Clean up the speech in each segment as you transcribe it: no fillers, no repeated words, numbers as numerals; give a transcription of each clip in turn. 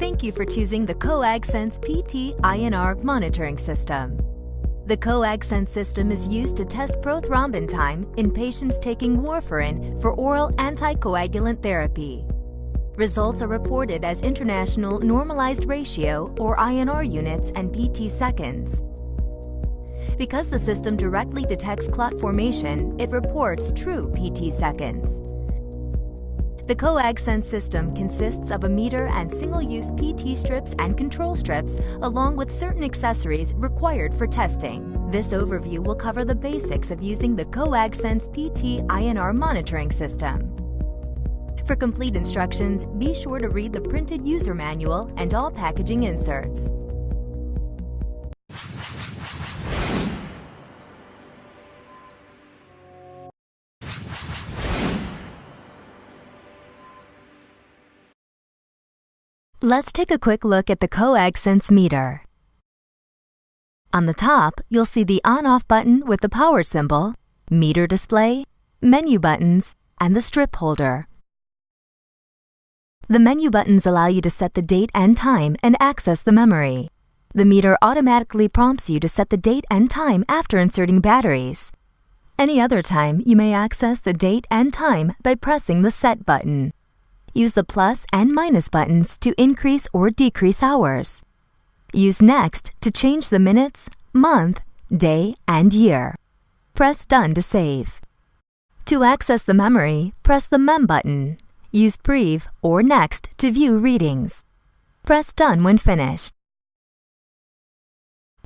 Thank you for choosing the CompleteCoag Sense PT-INR monitoring system. The CompleteCoag Sense system is used to test prothrombin time in patients taking warfarin for oral anticoagulant therapy. Results are reported as International Normalized Ratio, or INR units, and PT seconds. Because the system directly detects clot formation, it reports true PT seconds. The CompleteCoag Sense system consists of a meter and single-use PT strips and control strips, along with certain accessories required for testing. This overview will cover the basics of using the CompleteCoag Sense PT-INR monitoring system. For complete instructions, be sure to read the printed user manual and all packaging inserts. Let's take a quick look at the CompleteCoag Sense meter. On the top, you'll see the on-off button with the power symbol, meter display, menu buttons, and the strip holder. The menu buttons allow you to set the date and time and access the memory. The meter automatically prompts you to set the date and time after inserting batteries. Any other time, you may access the date and time by pressing the Set button. Use the plus and minus buttons to increase or decrease hours. Use Next to change the minutes, month, day, and year. Press Done to save. To access the memory, press the Mem button. Use Prev or Next to view readings. Press Done when finished.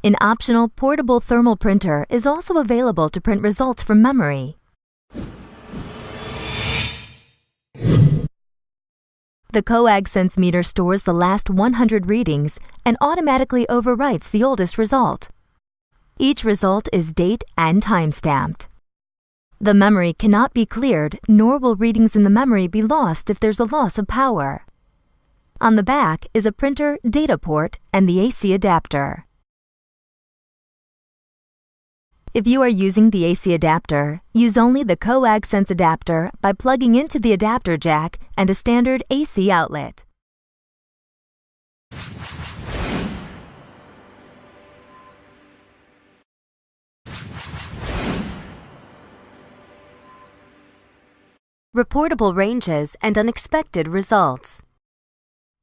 An optional portable thermal printer is also available to print results from memory. The CompleteCoag Sense meter stores the last 100 readings and automatically overwrites the oldest result. Each result is date and time stamped. The memory cannot be cleared, nor will readings in the memory be lost if there's a loss of power. On the back is a printer data port and the AC adapter. If you are using the AC adapter, use only the CompleteCoag Sense adapter by plugging into the adapter jack and a standard AC outlet. Reportable ranges and unexpected results.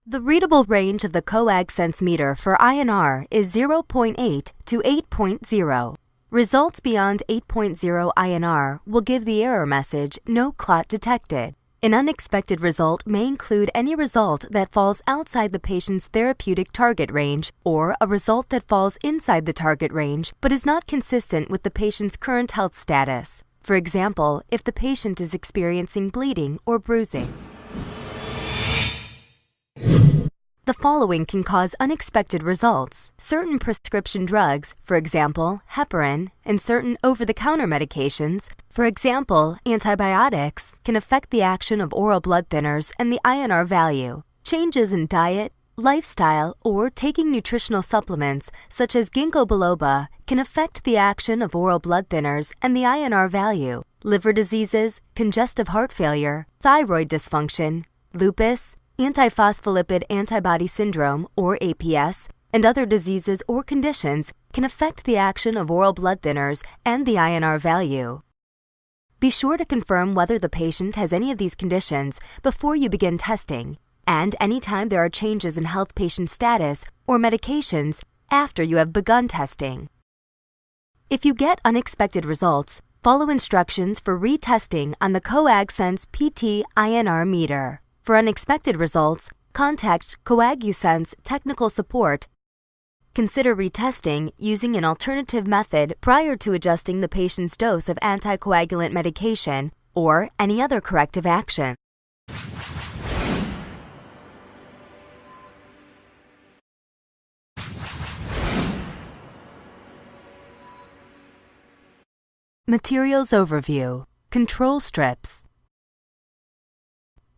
The readable range of the CompleteCoag Sense meter for INR is 0.8 to 8.0. Results beyond 8.0 INR will give the error message, "No clot detected." An unexpected result may include any result that falls outside the patient's therapeutic target range or a result that falls inside the target range but is not consistent with the patient's current health status. For example, if the patient is experiencing bleeding or bruising. The following can cause unexpected results. Certain prescription drugs, for example, heparin, and certain over-the-counter medications, for example, antibiotics, can affect the action of oral blood thinners and the INR value. Changes in diet, lifestyle, or taking nutritional supplements, such as ginkgo biloba, can affect the action of oral blood thinners and the INR value. Liver diseases, congestive heart failure, thyroid dysfunction, lupus, antiphospholipid antibody syndrome, or APS, and other diseases or conditions can affect the action of oral blood thinners and the INR value. Be sure to confirm whether the patient has any of these conditions before you begin testing, and anytime there are changes in health patient status or medications after you have begun testing. If you get unexpected results, follow instructions for retesting on the CompleteCoag Sense PT-INR meter. For unexpected results, contact CompleteCoag Sense technical support. Consider retesting using an alternative method prior to adjusting the patient's dose of anticoagulant medication or any other corrective action. Materials Overview. Control strips.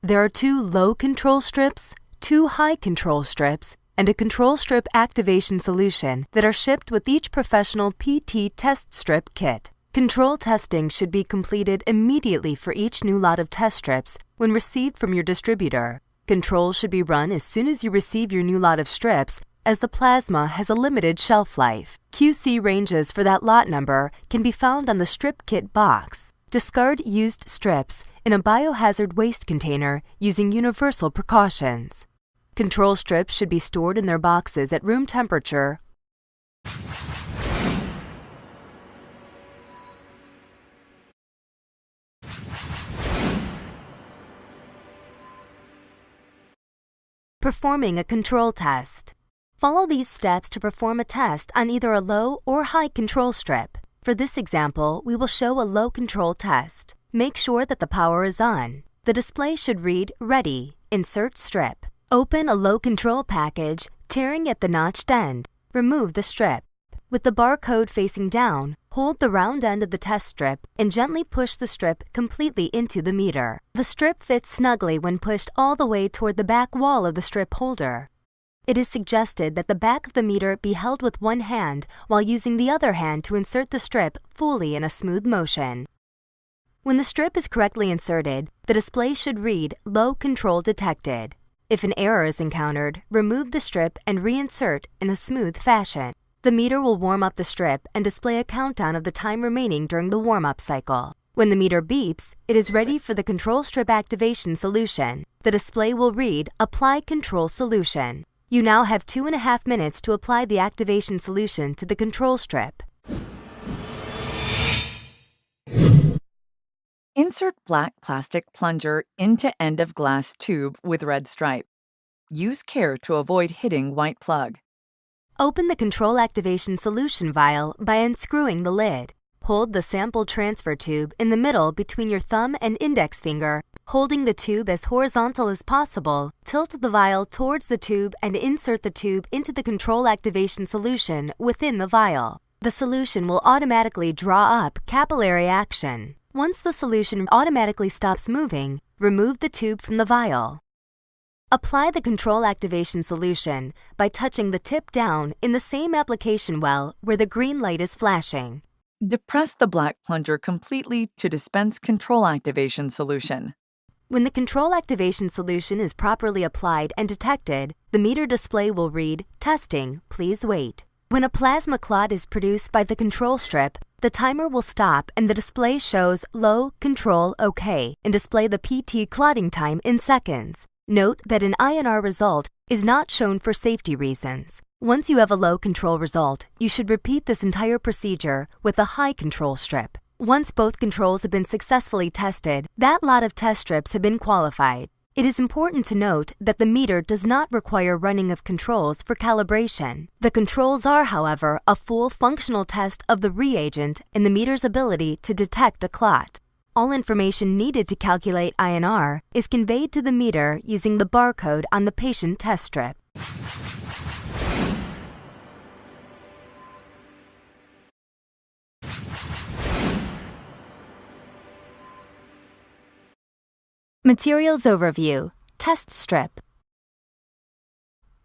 There are 2 low control strips, 2 high control strips, and a control strip activation solution that are shipped with each professional PT test strip kit. Control testing should be completed immediately for each new lot of test strips when received from your distributor. Controls should be run as soon as you receive your new lot of strips, as the plasma has a limited shelf life. QC ranges for that lot number can be found on the strip kit box. Discard used strips in a biohazard waste container using universal precautions. Control strips should be stored in their boxes at room temperature. Performing a control test. Follow these steps to perform a test on either a low or high control strip. For this example, we will show a low control test. Make sure that the power is on. The display should read Ready, Insert Strip. Open a low control package, tearing at the notched end. Remove the strip. With the barcode facing down, hold the round end of the test strip and gently push the strip completely into the meter. The strip fits snugly when pushed all the way toward the back wall of the strip holder. It is suggested that the back of the meter be held with one hand while using the other hand to insert the strip fully in a smooth motion. When the strip is correctly inserted, the display should read Low Control Detected. If an error is encountered, remove the strip and reinsert in a smooth fashion. The meter will warm up the strip and display a countdown of the time remaining during the warm-up cycle. When the meter beeps, it is ready for the control strip activation solution. The display will read Apply Control Solution. You now have 2.5 minutes to apply the activation solution to the control strip. Insert black plastic plunger into end of glass tube with red stripe. Use care to avoid hitting white plug. Open the control activation solution vial by unscrewing the lid. Hold the sample transfer tube in the middle between your thumb and index finger. Holding the tube as horizontal as possible, tilt the vial towards the tube and insert the tube into the control activation solution within the vial. The solution will automatically draw up capillary action. Once the solution automatically stops moving, remove the tube from the vial. Apply the control activation solution by touching the tip down in the same application well where the green light is flashing. Depress the black plunger completely to dispense control activation solution. When the control activation solution is properly applied and detected, the meter display will read, Testing, please wait. When a plasma clot is produced by the control strip, the timer will stop and the display shows Low Control OK and display the PT clotting time in seconds. Note that an INR result is not shown for safety reasons. Once you have a low control result, you should repeat this entire procedure with a high control strip. Once both controls have been successfully tested, that lot of test strips have been qualified. It is important to note that the meter does not require running of controls for calibration. The controls are, however, a full functional test of the reagent and the meter's ability to detect a clot. All information needed to calculate INR is conveyed to the meter using the barcode on the patient test strip. Materials Overview. Test strip.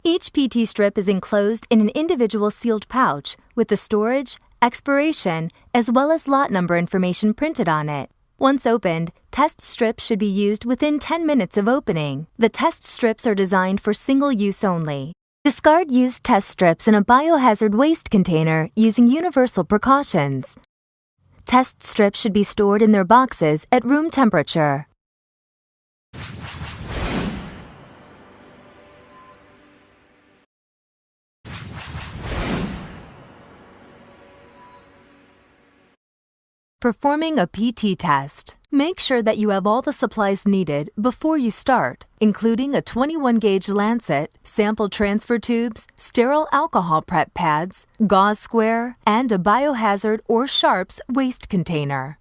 Each PT strip is enclosed in an individual sealed pouch with the storage, expiration, as well as lot number information printed on it. Once opened, test strips should be used within 10 minutes of opening. The test strips are designed for single use only. Discard used test strips in a biohazard waste container using universal precautions. Test strips should be stored in their boxes at room temperature. Performing a PT test. Make sure that you have all the supplies needed before you start, including a 21-gauge lancet, sample transfer tubes, sterile alcohol prep pads, gauze square, and a biohazard or sharps waste container.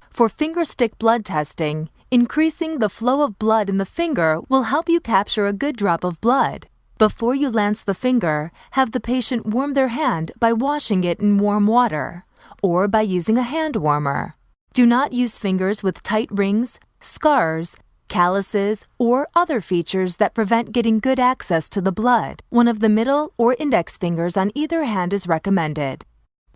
For finger stick blood testing, increasing the flow of blood in the finger will help you capture a good drop of blood. Before you lance the finger, have the patient warm their hand by washing it in warm water, or by using a hand warmer. Do not use fingers with tight rings, scars, calluses, or other features that prevent getting good access to the blood. One of the middle or index fingers on either hand is recommended.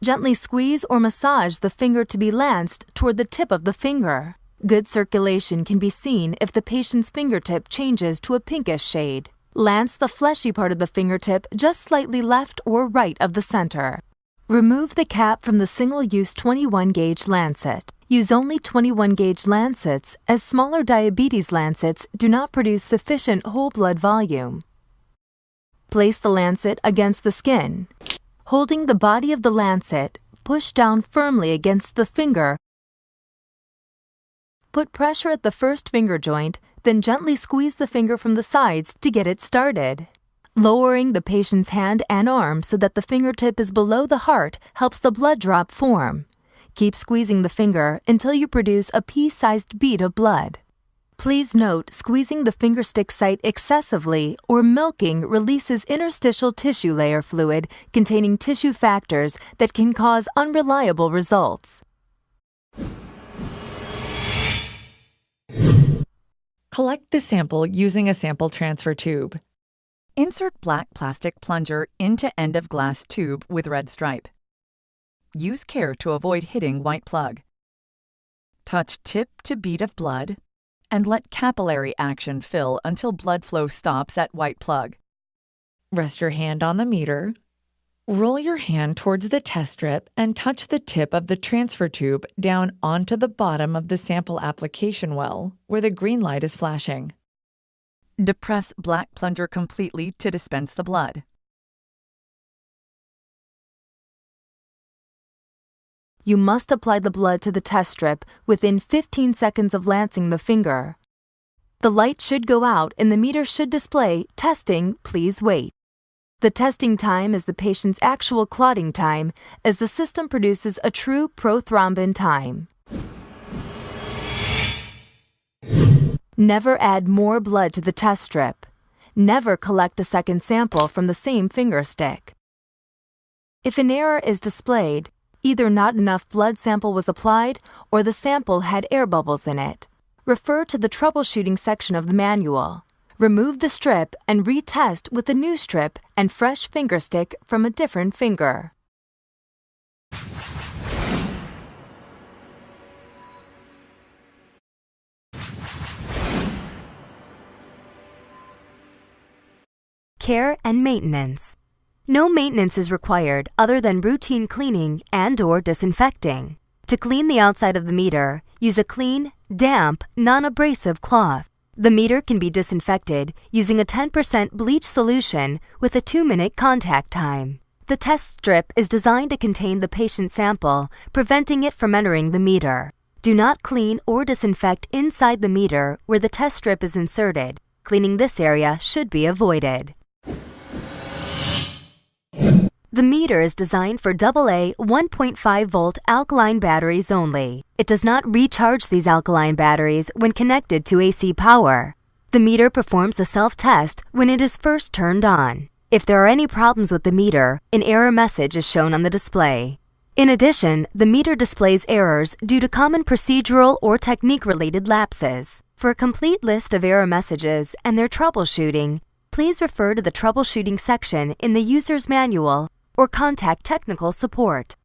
Gently squeeze or massage the finger to be lanced toward the tip of the finger. Good circulation can be seen if the patient's fingertip changes to a pinkish shade. Lance the fleshy part of the fingertip just slightly left or right of the center. Remove the cap from the single-use 21-gauge lancet. Use only 21-gauge lancets, as smaller diabetes lancets do not produce sufficient whole blood volume. Place the lancet against the skin. Holding the body of the lancet, push down firmly against the finger. Put pressure at the first finger joint, then gently squeeze the finger from the sides to get it started. Lowering the patient's hand and arm so that the fingertip is below the heart helps the blood drop form. Keep squeezing the finger until you produce a pea-sized bead of blood. Please note, squeezing the fingerstick site excessively or milking releases interstitial tissue layer fluid containing tissue factors that can cause unreliable results. Collect the sample using a sample transfer tube. Insert black plastic plunger into end of glass tube with red stripe. Use care to avoid hitting white plug. Touch tip to bead of blood and let capillary action fill until blood flow stops at white plug. Rest your hand on the meter. Roll your hand towards the test strip and touch the tip of the transfer tube down onto the bottom of the sample application well where the green light is flashing. Depress black plunger completely to dispense the blood. You must apply the blood to the test strip within 15 seconds of lancing the finger. The light should go out and the meter should display, "Testing, please wait." The testing time is the patient's actual clotting time, as the system produces a true prothrombin time. Never add more blood to the test strip. Never collect a second sample from the same finger stick. If an error is displayed, either not enough blood sample was applied or the sample had air bubbles in it, refer to the troubleshooting section of the manual. Remove the strip and retest with a new strip and fresh finger stick from a different finger. Care and maintenance. No maintenance is required other than routine cleaning and/or disinfecting. To clean the outside of the meter, use a clean, damp, non-abrasive cloth. The meter can be disinfected using a 10% bleach solution with a 2-minute contact time. The test strip is designed to contain the patient sample, preventing it from entering the meter. Do not clean or disinfect inside the meter where the test strip is inserted. Cleaning this area should be avoided. The meter is designed for AA 1.5-volt alkaline batteries only. It does not recharge these alkaline batteries when connected to AC power. The meter performs a self-test when it is first turned on. If there are any problems with the meter, an error message is shown on the display. In addition, the meter displays errors due to common procedural or technique-related lapses. For a complete list of error messages and their troubleshooting, please refer to the troubleshooting section in the user's manual or contact technical support.